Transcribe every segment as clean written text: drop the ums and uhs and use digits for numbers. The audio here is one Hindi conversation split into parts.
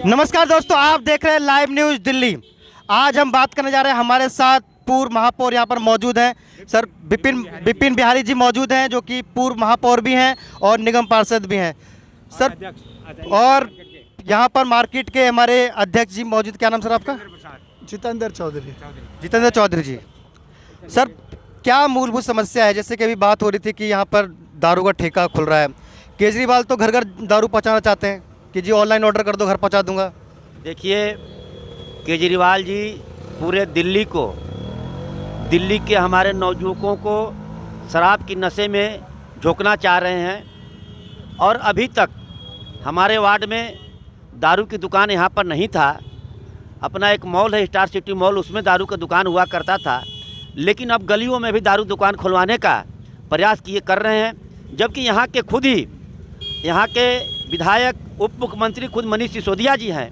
नमस्कार दोस्तों, आप देख रहे हैं लाइव न्यूज़ दिल्ली। आज हम बात करने जा रहे हैं, हमारे साथ पूर्व महापौर यहाँ पर मौजूद हैं। सर विपिन बिहारी जी मौजूद हैं, जो कि पूर्व महापौर भी हैं और निगम पार्षद भी हैं सर। और यहाँ पर मार्केट के हमारे अध्यक्ष जी मौजूद। क्या नाम सर आपका? जितेंद्र चौधरी। जितेंद्र चौधरी जी। सर, क्या मूलभूत समस्या है? जैसे कि अभी बात हो रही थी कि यहाँ पर दारू का ठेका खुल रहा है। केजरीवाल तो घर घर दारू पहुँचाना चाहते हैं कि जी ऑनलाइन ऑर्डर कर दो, घर पहुँचा दूंगा। देखिए, केजरीवाल जी पूरे दिल्ली के हमारे नौजुवकों को शराब की नशे में झोंकना चाह रहे हैं। और अभी तक हमारे वार्ड में दारू की दुकान यहाँ पर नहीं था। अपना एक मॉल है स्टार सिटी मॉल, उसमें दारू का दुकान हुआ करता था, लेकिन अब गलियों में भी दारू दुकान खुलवाने का प्रयास कर रहे हैं। जबकि यहाँ के खुद ही यहाँ के विधायक उप मुख्यमंत्री खुद मनीष सिसोदिया जी हैं,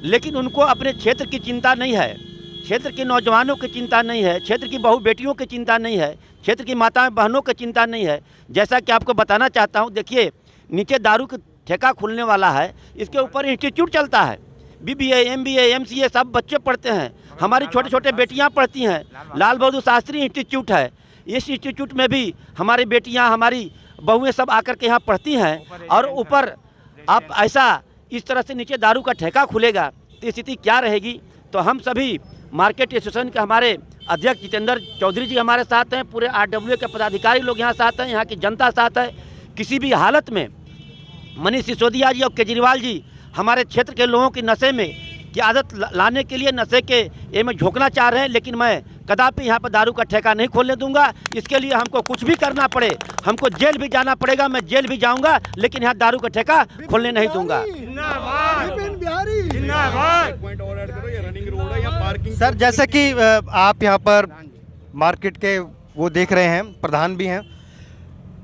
लेकिन उनको अपने क्षेत्र की चिंता नहीं है, क्षेत्र के नौजवानों की चिंता नहीं है, क्षेत्र की बहू बेटियों की चिंता नहीं है, क्षेत्र की माताएं बहनों की चिंता नहीं है। जैसा कि आपको बताना चाहता हूं, देखिए नीचे दारू का ठेका खुलने वाला है, इसके ऊपर इंस्टीट्यूट चलता है। BBA, MBA, MCA सब बच्चे पढ़ते हैं, हमारी छोटे छोटे बेटियाँ पढ़ती हैं। लाल बहादुर शास्त्री इंस्टीट्यूट है, इस इंस्टीट्यूट में भी हमारी बेटियाँ, हमारी बहुएँ सब आकर के यहाँ पढ़ती हैं। और ऊपर आप ऐसा इस तरह से नीचे दारू का ठेका खुलेगा तो स्थिति क्या रहेगी? तो हम सभी मार्केट एसोसिएशन के हमारे अध्यक्ष जितेंद्र चौधरी जी हमारे साथ हैं, पूरे RWA के पदाधिकारी लोग यहाँ साथ हैं, यहाँ की जनता साथ है। किसी भी हालत में मनीष सिसोदिया जी और केजरीवाल जी हमारे क्षेत्र के लोगों की नशे में की आदत लाने के लिए नशे के ये में झोंकना चाह रहे हैं, लेकिन मैं कदापि यहाँ पर दारू का ठेका नहीं खोलने दूंगा। इसके लिए हमको कुछ भी करना पड़े, हमको जेल भी जाना पड़ेगा, मैं जेल भी जाऊंगा, लेकिन यहाँ दारू का ठेका खोलने नहीं दूंगा। सर, जैसे कि आप यहाँ पर मार्केट के वो देख रहे हैं, प्रधान भी हैं,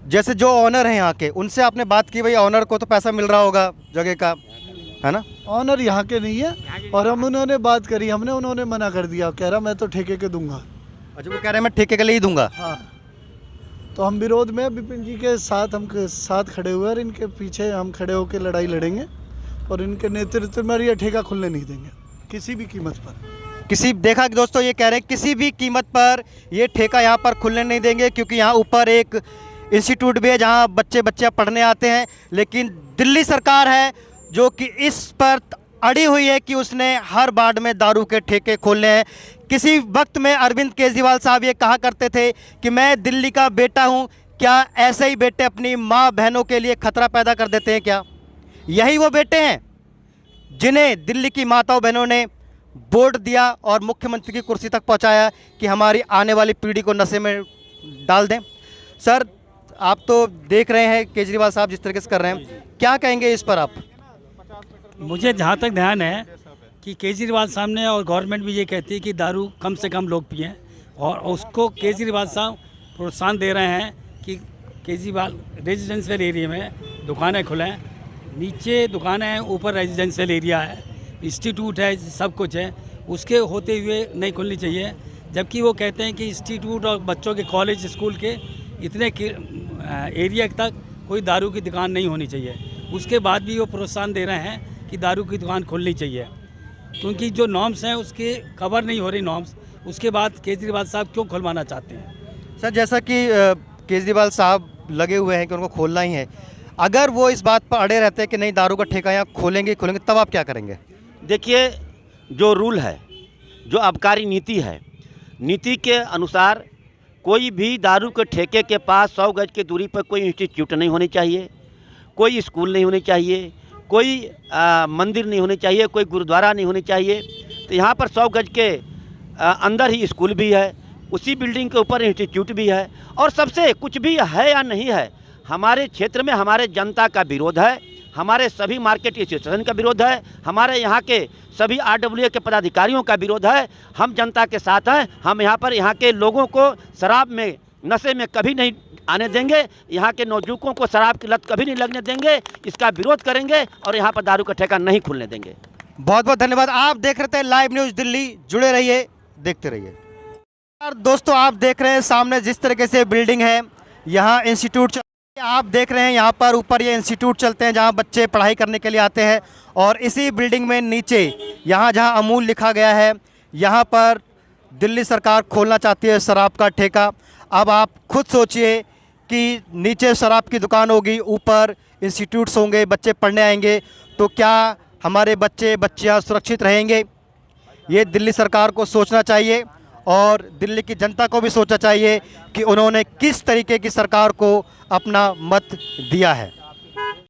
जैसे जो ऑनर हैं यहाँ के, उनसे आपने बात की, भाई ऑनर को तो पैसा मिल रहा होगा जगह का, है ना? ऑनर यहाँ के नहीं है, और हम उन्होंने बात करी, उन्होंने मना कर दिया, कह रहा मैं तो ठेके के दूंगा। अच्छा, वो कह रहे हैं मैं ठेके के लिए ही दूंगा। हाँ, तो हम विरोध में विपिन जी के साथ हम साथ खड़े हुए और इनके पीछे हम खड़े होकर लड़ाई लड़ेंगे और इनके नेतृत्व में ये ठेका खुलने नहीं देंगे किसी भी कीमत पर। देखा कि दोस्तों, ये कह रहे हैं किसी भी कीमत पर ये ठेका यहाँ पर खुलने नहीं देंगे, क्योंकि यहाँ ऊपर एक इंस्टीट्यूट भी है जहाँ बच्चे पढ़ने आते हैं। लेकिन दिल्ली सरकार है जो कि इस पर अड़ी हुई है कि उसने हर वार्ड में दारू के ठेके खोलने हैं। किसी वक्त में अरविंद केजरीवाल साहब ये कहा करते थे कि मैं दिल्ली का बेटा हूँ। क्या ऐसे ही बेटे अपनी माँ बहनों के लिए खतरा पैदा कर देते हैं? क्या यही वो बेटे हैं जिन्हें दिल्ली की माताओं बहनों ने वोट दिया और मुख्यमंत्री की कुर्सी तक पहुँचाया कि हमारी आने वाली पीढ़ी को नशे में डाल दें? सर, आप तो देख रहे हैं केजरीवाल साहब जिस तरीके से कर रहे हैं, क्या कहेंगे इस पर आप? मुझे जहाँ तक ध्यान है कि केजरीवाल साहब ने और गवर्नमेंट भी ये कहती है कि दारू कम से कम लोग पिएं, और उसको केजरीवाल साहब प्रोत्साहन दे रहे हैं कि केजरीवाल रेजिडेंशियल एरिया में दुकानें खुलें। नीचे दुकानें हैं, ऊपर रेजिडेंशियल एरिया है, इंस्टीट्यूट है, सब कुछ है, उसके होते हुए नहीं खुलनी चाहिए। जबकि वो कहते हैं कि इंस्टीट्यूट और बच्चों के कॉलेज स्कूल के इतने एरिया तक कोई दारू की दुकान नहीं होनी चाहिए। उसके बाद भी वो प्रोत्साहन दे रहे हैं कि दारू की दुकान खोलनी चाहिए, क्योंकि जो नॉर्म्स हैं उसके कवर नहीं हो रही नॉर्म्स। उसके बाद केजरीवाल साहब क्यों खुलवाना चाहते हैं? सर, जैसा कि केजरीवाल साहब लगे हुए हैं कि उनको खोलना ही है, अगर वो इस बात पर अड़े रहते हैं कि नहीं दारू का ठेका यहाँ खोलेंगे, तब आप क्या करेंगे? देखिए, जो रूल है, जो आबकारी नीति है, नीति के अनुसार कोई भी दारू के ठेके के पास 100 गज की दूरी पर कोई इंस्टीट्यूट नहीं होनी चाहिए, कोई स्कूल नहीं होनी चाहिए, कोई मंदिर नहीं होनी चाहिए, कोई गुरुद्वारा नहीं होनी चाहिए। तो यहाँ पर 100 गज के अंदर ही स्कूल भी है, उसी बिल्डिंग के ऊपर इंस्टीट्यूट भी है। और सबसे कुछ भी है या नहीं है, हमारे क्षेत्र में हमारे जनता का विरोध है, हमारे सभी मार्केट एसोसिएशन का विरोध है, हमारे यहाँ के सभी RWA के पदाधिकारियों का विरोध है। हम जनता के साथ हैं। हम यहाँ पर यहाँ के लोगों को शराब में, नशे में कभी नहीं आने देंगे। यहाँ के नौजुवकों को शराब की लत कभी नहीं लगने देंगे। इसका विरोध करेंगे और यहाँ पर दारू का ठेका नहीं खुलने देंगे। बहुत बहुत धन्यवाद। आप देख रहे थे लाइव न्यूज़ दिल्ली, जुड़े रहिए, देखते रहिए। दोस्तों, आप देख रहे हैं सामने जिस तरीके से बिल्डिंग है, यहाँ इंस्टीट्यूट आप देख रहे हैं यहाँ पर ऊपर ये इंस्टीट्यूट चलते हैं जहाँ बच्चे पढ़ाई करने के लिए आते हैं, और इसी बिल्डिंग में नीचे यहाँ जहाँ अमूल लिखा गया है, यहाँ पर दिल्ली सरकार खोलना चाहती है शराब का ठेका। अब आप खुद सोचिए कि नीचे शराब की दुकान होगी, ऊपर इंस्टीट्यूट्स होंगे, बच्चे पढ़ने आएंगे, तो क्या हमारे बच्चे बच्चियाँ सुरक्षित रहेंगे? ये दिल्ली सरकार को सोचना चाहिए और दिल्ली की जनता को भी सोचना चाहिए कि उन्होंने किस तरीके की सरकार को अपना मत दिया है।